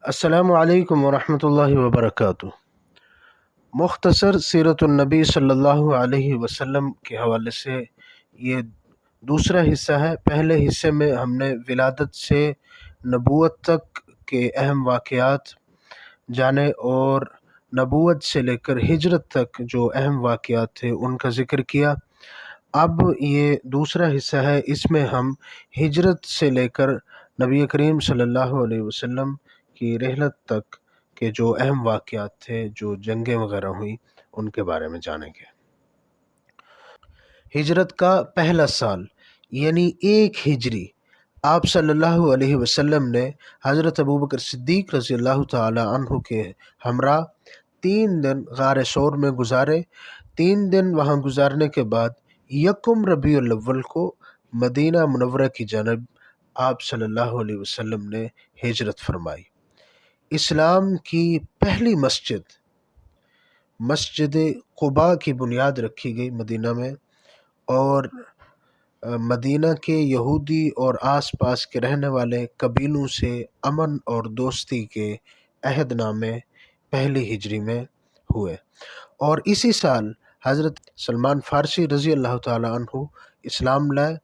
السلام علیکم ورحمۃ اللہ وبرکاتہ۔ مختصر سیرت النبی صلی اللہ علیہ وسلم کے حوالے سے یہ دوسرا حصہ ہے۔ پہلے حصے میں ہم نے ولادت سے نبوت تک کے اہم واقعات جانے اور نبوت سے لے کر ہجرت تک جو اہم واقعات تھے ان کا ذکر کیا۔ اب یہ دوسرا حصہ ہے، اس میں ہم ہجرت سے لے کر نبی کریم صلی اللہ علیہ وسلم کی رحلت تک کے جو اہم واقعات تھے، جو جنگیں وغیرہ ہوئیں، ان کے بارے میں جانیں گے۔ ہجرت کا پہلا سال یعنی 1 ہجری، آپ صلی اللہ علیہ وسلم نے حضرت ابوبکر صدیق رضی اللہ تعالی عنہ کے ہمراہ 3 دن غار ثور میں گزارے۔ 3 دن وہاں گزارنے کے بعد 1 ربیع الاول کو مدینہ منورہ کی جانب آپ صلی اللہ علیہ وسلم نے ہجرت فرمائی۔ اسلام کی پہلی مسجد قباء کی بنیاد رکھی گئی مدینہ میں، اور مدینہ کے یہودی اور آس پاس کے رہنے والے قبیلوں سے امن اور دوستی کے عہد نامے 1 ہجری میں ہوئے، اور اسی سال حضرت سلمان فارسی رضی اللہ تعالی عنہ اسلام لائے،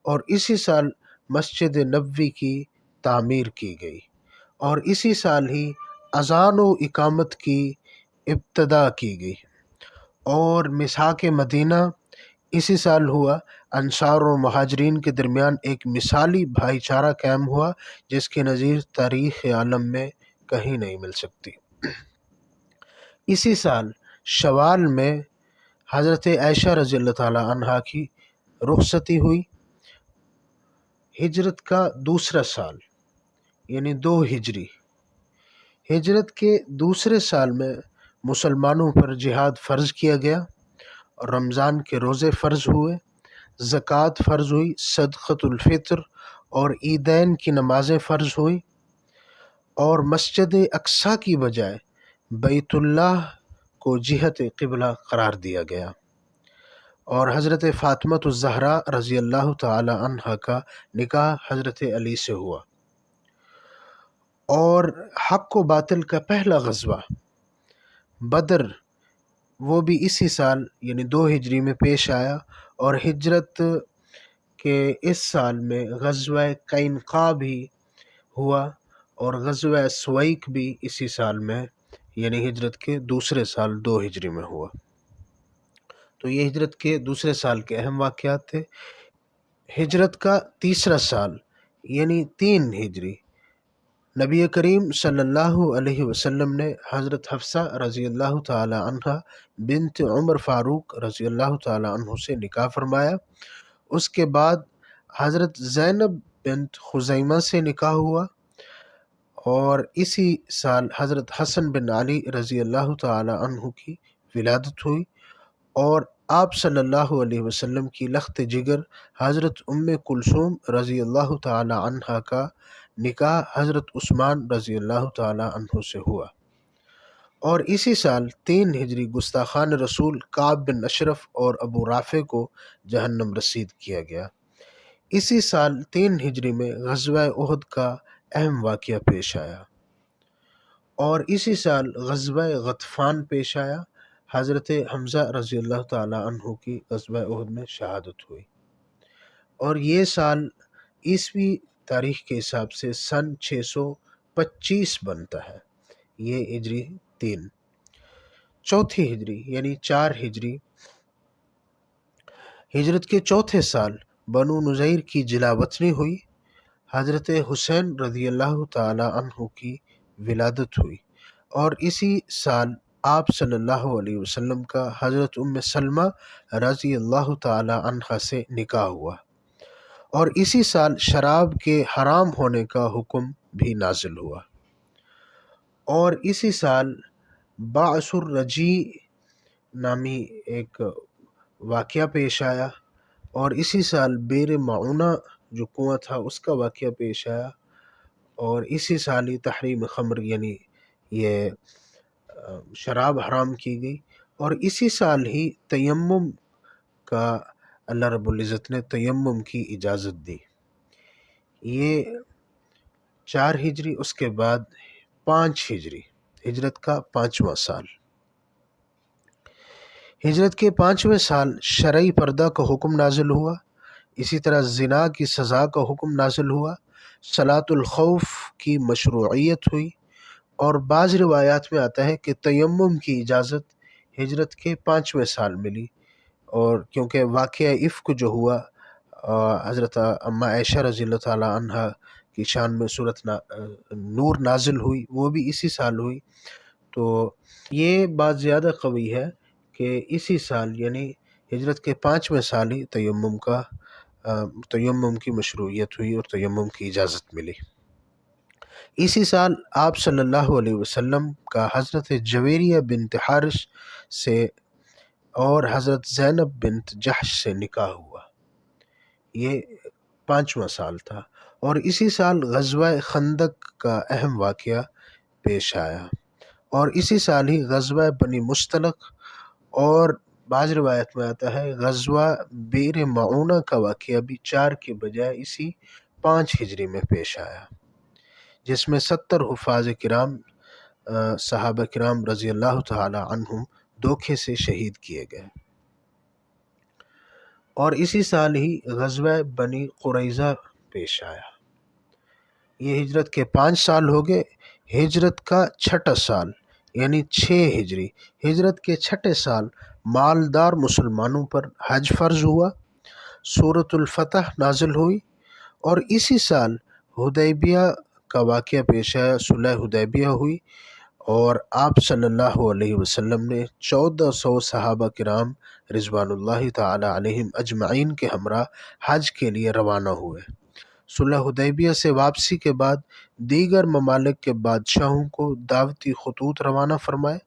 اور اسی سال مسجد نبوی کی تعمیر کی گئی، اور اسی سال ہی اذان و اقامت کی ابتدا کی گئی، اور مسحاق مدینہ اسی سال ہوا۔ انصار و مہاجرین کے درمیان ایک مثالی بھائی چارہ قائم ہوا جس کی نظیر تاریخ عالم میں کہیں نہیں مل سکتی۔ اسی سال شوال میں حضرت عائشہ رضی اللہ تعالی عنہا کی رخصتی ہوئی۔ ہجرت کا دوسرا سال یعنی 2 ہجری، ہجرت کے دوسرے سال میں مسلمانوں پر جہاد فرض کیا گیا، اور رمضان کے روزے فرض ہوئے، زکوٰۃ فرض ہوئی، صدقۃ الفطر اور عیدین کی نمازیں فرض ہوئی، اور مسجد اقصیٰ کی بجائے بیت اللہ کو جہت قبلہ قرار دیا گیا، اور حضرت فاطمۃ الزہرا رضی اللہ تعالی عنہا کا نکاح حضرت علی سے ہوا، اور حق و باطل کا پہلا غزوہ بدر وہ بھی اسی سال یعنی 2 ہجری میں پیش آیا، اور ہجرت کے اس سال میں غزوہ قینقاع بھی ہوا، اور غزوہ سویق بھی اسی سال میں یعنی ہجرت کے دوسرے سال 2 ہجری میں ہوا۔ تو یہ ہجرت کے دوسرے سال کے اہم واقعات تھے۔ ہجرت کا تیسرا سال یعنی 3 ہجری، نبی کریم صلی اللہ علیہ وسلم نے حضرت حفصہ رضی اللہ تعالی عنہ بنت عمر فاروق رضی اللہ تعالی عنہ سے نکاح فرمایا۔ اس کے بعد حضرت زینب بنت خزیمہ سے نکاح ہوا، اور اسی سال حضرت حسن بن علی رضی اللہ تعالی عنہ کی ولادت ہوئی، اور آپ صلی اللہ علیہ وسلم کی لخت جگر حضرت ام کلثوم رضی اللہ تعالی عنہا کا نکاح حضرت عثمان رضی اللہ تعالی عنہ سے ہوا، اور اسی سال 3 ہجری گستاخان رسول کعب بن اشرف اور ابو رافع کو جہنم رسید کیا گیا۔ اسی سال 3 ہجری میں غزوہ احد کا اہم واقعہ پیش آیا، اور اسی سال غزوہ غطفان پیش آیا۔ حضرت حمزہ رضی اللہ تعالی عنہ کی غزوہ احد میں شہادت ہوئی، اور یہ سال عیسوی تاریخ کے حساب سے سن 625 بنتا ہے، یہ ہجری 3۔ چوتھی ہجری یعنی 4 ہجری، ہجرت کے چوتھے سال بنو نذیر کی جلا وطنی ہوئی، حضرت حسین رضی اللہ تعالی عنہ کی ولادت ہوئی، اور اسی سال آپ صلی اللہ علیہ وسلم کا حضرت ام سلمہ رضی اللہ تعالی عنہا سے نکاح ہوا، اور اسی سال شراب کے حرام ہونے کا حکم بھی نازل ہوا، اور اسی سال بعث الرجیع نامی ایک واقعہ پیش آیا، اور اسی سال بئر معونہ جو کنواں تھا اس کا واقعہ پیش آیا، اور اسی سال ہی تحریم خمر یعنی یہ شراب حرام کی گئی، اور اسی سال ہی تیمم کا اللہ رب العزت نے تیمم کی اجازت دی۔ یہ 4 ہجری۔ اس کے بعد 5 ہجری، ہجرت کا 5واں سال۔ ہجرت کے 5ویں سال شرعی پردہ کا حکم نازل ہوا، اسی طرح زنا کی سزا کا حکم نازل ہوا، صلاۃ الخوف کی مشروعیت ہوئی، اور بعض روایات میں آتا ہے کہ تیمم کی اجازت ہجرت کے 5ویں سال ملی، اور کیونکہ واقعہ افک جو ہوا حضرت اماں عائشہ رضی اللہ تعالی عنہ کی شان میں صورت نور نازل ہوئی، وہ بھی اسی سال ہوئی، تو یہ بات زیادہ قوی ہے کہ اسی سال یعنی ہجرت کے 5ویں سال ہی تیمم کی مشروعیت ہوئی اور تیمم کی اجازت ملی۔ اسی سال آپ صلی اللہ علیہ وسلم کا حضرت جویریہ بنت حارث سے اور حضرت زینب بنت جحش سے نکاح ہوا، یہ 5واں سال تھا، اور اسی سال غزوہ خندق کا اہم واقعہ پیش آیا، اور اسی سال ہی غزوہ بنی مستلق اور بعض روایت میں آتا ہے غزوہ بئر معونہ کا واقعہ بھی 4 کے بجائے اسی 5 ہجری میں پیش آیا، جس میں 70 حفاظ کرام صحابہ کرام رضی اللہ تعالی عنہم دھوکے سے شہید کیے گئے۔ اور اسی سال ہی غزوہ بنی قریظہ پیش آیا۔ یہ ہجرت کے 5 سال ہو گئے۔ ہجرت کا 6واں سال یعنی 6 ہجری، ہجرت کے 6 سال مالدار مسلمانوں پر حج فرض ہوا، سورۃ الفتح نازل ہوئی، اور اسی سال حدیبیہ کا واقعہ پیش آیا، صلح حدیبیہ ہوئی، اور آپ صلی اللہ علیہ وسلم نے 1400 صحابہ کرام رضوان اللہ تعالی علیہم اجمعین کے ہمراہ حج کے لیے روانہ ہوئے۔ صلح حدیبیہ سے واپسی کے بعد دیگر ممالک کے بادشاہوں کو دعوتی خطوط روانہ فرمائے۔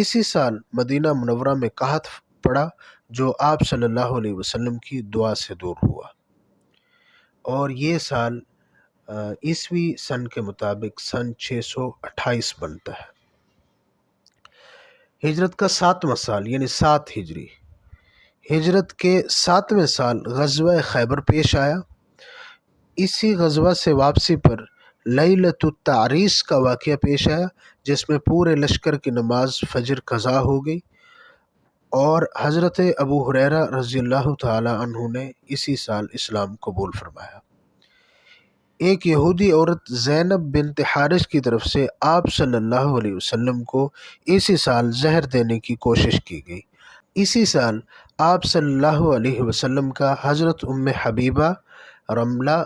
اسی سال مدینہ منورہ میں قحط پڑا جو آپ صلی اللہ علیہ وسلم کی دعا سے دور ہوا، اور یہ سال عیسوی سن کے مطابق سن 628 بنتا ہے۔ ہجرت کا 7واں سال یعنی 7 ہجری، ہجرت کے 7ویں سال غزوہ خیبر پیش آیا۔ اسی غزوہ سے واپسی پر لیلۃ التعریس کا واقعہ پیش آیا، جس میں پورے لشکر کی نماز فجر قضا ہو گئی، اور حضرت ابو ہریرہ رضی اللہ تعالی عنہ نے اسی سال اسلام قبول فرمایا۔ ایک یہودی عورت زینب بنت حارث کی طرف سے آپ صلی اللہ علیہ وسلم کو اسی سال زہر دینے کی کوشش کی گئی۔ اسی سال آپ صلی اللہ علیہ وسلم کا حضرت ام حبیبہ رملہ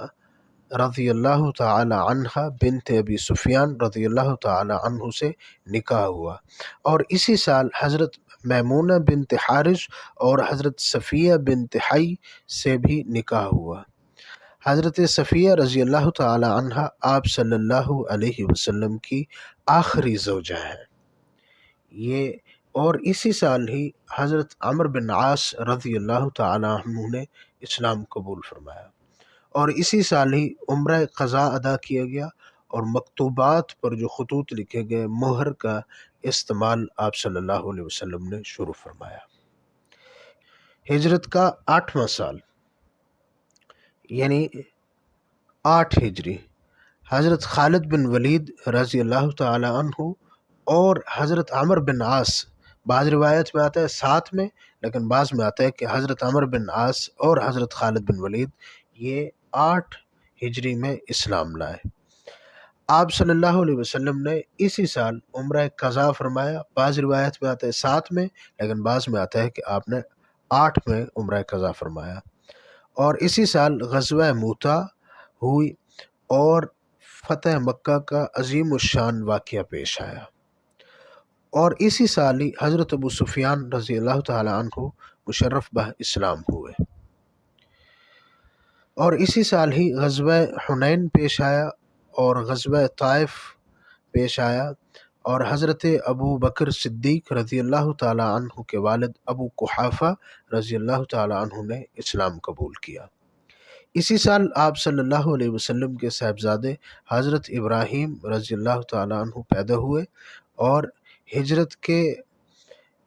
رضی اللہ تعالی عنہ بنت ابی سفیان رضی اللہ تعالی عنہ سے نکاح ہوا، اور اسی سال حضرت میمونہ بنت حارث اور حضرت صفیہ بنت حی سے بھی نکاح ہوا۔ حضرت صفیہ رضی اللہ تعالی عنہ آپ صلی اللہ علیہ وسلم کی آخری زوجہ ہیں، یہ اور اسی سال ہی حضرت عمرو بن عاص رضی اللہ تعالی عنہ نے اسلام قبول فرمایا، اور اسی سال ہی عمرہ قضا ادا کیا گیا، اور مکتوبات پر جو خطوط لکھے گئے مہر کا استعمال آپ صلی اللہ علیہ وسلم نے شروع فرمایا۔ ہجرت کا 8واں سال یعنی 8 ہجری، حضرت خالد بن ولید رضی اللہ تعالی عنہ اور حضرت عمرو بن عاص، بعض روایت میں آتا ہے 7 میں، لیکن بعض میں آتا ہے کہ حضرت عمرو بن عاص اور حضرت خالد بن ولید یہ 8 ہجری میں اسلام لائے۔ آپ صلی اللہ علیہ وسلم نے اسی سال عمرہ قضا فرمایا، بعض روایت میں آتا ہے 7 میں، لیکن بعض میں آتا ہے کہ آپ نے 8 میں عمرہ قضا فرمایا، اور اسی سال غزوہ موتا ہوئی اور فتح مکہ کا عظیم الشان واقعہ پیش آیا، اور اسی سال ہی حضرت ابو سفیان رضی اللہ تعالی عنہ مشرف بہ اسلام ہوئے، اور اسی سال ہی غزوہ حنین پیش آیا اور غزوہ طائف پیش آیا، اور حضرت ابو بکر صدیق رضی اللہ تعالی عنہ کے والد ابو قحافہ رضی اللہ تعالی عنہ نے اسلام قبول کیا۔ اسی سال آپ صلی اللہ علیہ وسلم کے صاحبزادے حضرت ابراہیم رضی اللہ تعالی عنہ پیدا ہوئے، اور ہجرت کے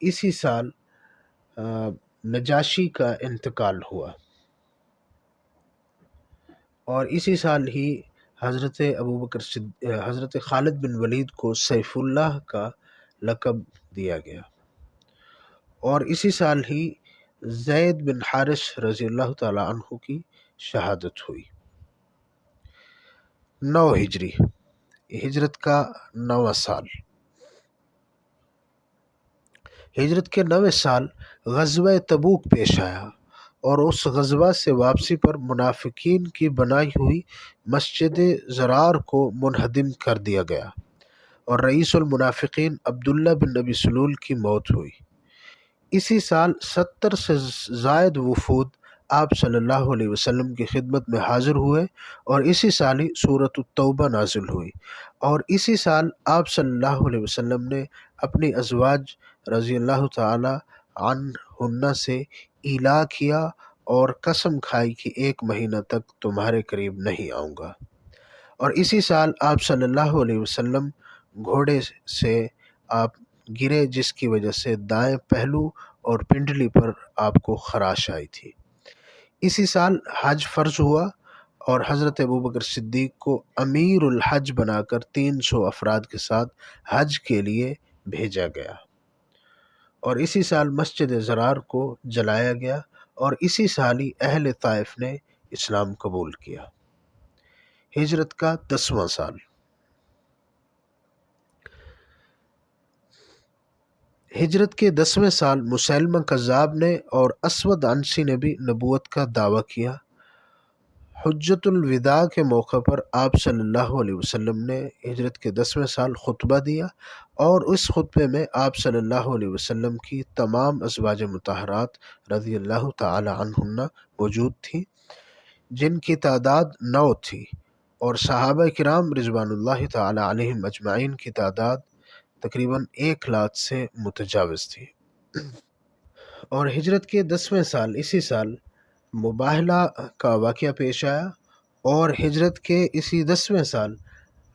اسی سال نجاشی کا انتقال ہوا، اور اسی سال ہی حضرت خالد بن ولید کو سیف اللہ کا لقب دیا گیا، اور اسی سال ہی زید بن حارث رضی اللہ تعالی عنہ کی شہادت ہوئی۔ 9 ہجری، ہجرت کا 9واں سال۔ ہجرت کے 9ویں سال غزوہ تبوک پیش آیا، اور اس غزوہ سے واپسی پر منافقین کی بنائی ہوئی مسجد ضرار کو منہدم کر دیا گیا، اور رئیس المنافقین عبداللہ بن ابی سلول کی موت ہوئی۔ اسی سال 70 سے زائد وفود آپ صلی اللہ علیہ وسلم کی خدمت میں حاضر ہوئے، اور اسی سال ہی سورۃ التوبہ نازل ہوئی، اور اسی سال آپ صلی اللہ علیہ وسلم نے اپنی ازواج رضی اللہ تعالی عنہن سے ایلا کیا اور قسم کھائی کہ 1 مہینہ تک تمہارے قریب نہیں آؤں گا، اور اسی سال آپ صلی اللہ علیہ وسلم گھوڑے سے آپ گرے، جس کی وجہ سے دائیں پہلو اور پنڈلی پر آپ کو خراش آئی تھی۔ اسی سال حج فرض ہوا، اور حضرت ابوبکر صدیق کو امیر الحج بنا کر 300 افراد کے ساتھ حج کے لیے بھیجا گیا، اور اسی سال مسجد ضرار کو جلایا گیا، اور اسی سال ہی اہل طائف نے اسلام قبول کیا۔ ہجرت کا 10واں سال۔ ہجرت کے 10ویں سال مسیلمہ کذاب نے اور اسود عنسی نے بھی نبوت کا دعویٰ کیا۔ حجۃ الوداع کے موقع پر آپ صلی اللہ علیہ وسلم نے ہجرت کے 10ویں سال خطبہ دیا، اور اس خطبے میں آپ صلی اللہ علیہ وسلم کی تمام ازواج مطہرات رضی اللہ تعالی عنہن موجود تھیں، جن کی تعداد 9 تھی، اور صحابہ کرام رضوان اللہ تعالی علیہم اجمعین کی تعداد تقریباً 1,00,000 سے متجاوز تھی۔ اور ہجرت کے 10ویں سال اسی سال مباہلہ کا واقعہ پیش آیا، اور ہجرت کے اسی 10ویں سال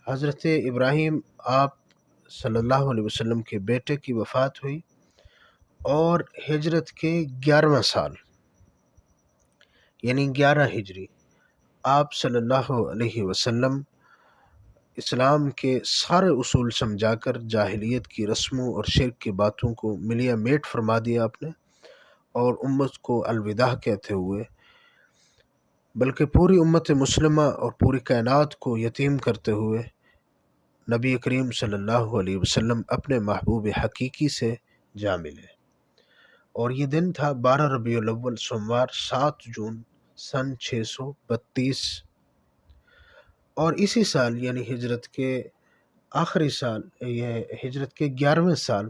حضرت ابراہیم آپ صلی اللہ علیہ وسلم کے بیٹے کی وفات ہوئی، اور ہجرت کے 11واں سال یعنی 11 ہجری آپ صلی اللہ علیہ وسلم اسلام کے سارے اصول سمجھا کر جاہلیت کی رسموں اور شرک کی باتوں کو ملیا میٹ فرما دیا آپ نے، اور امت کو الوداع کہتے ہوئے، بلکہ پوری امت مسلمہ اور پوری کائنات کو یتیم کرتے ہوئے، نبی کریم صلی اللہ علیہ وسلم اپنے محبوب حقیقی سے جا ملے۔ اور یہ دن تھا 12 ربیع الاول سوموار 7 جون سن 632، اور اسی سال یعنی ہجرت کے آخری سال، یہ ہجرت کے 11ویں سال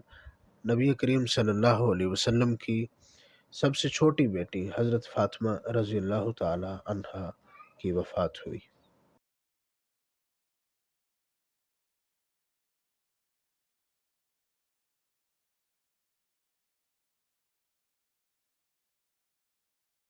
نبی کریم صلی اللہ علیہ وسلم کی سب سے چھوٹی بیٹی حضرت فاطمہ رضی اللہ تعالی عنہا کی وفات ہوئی۔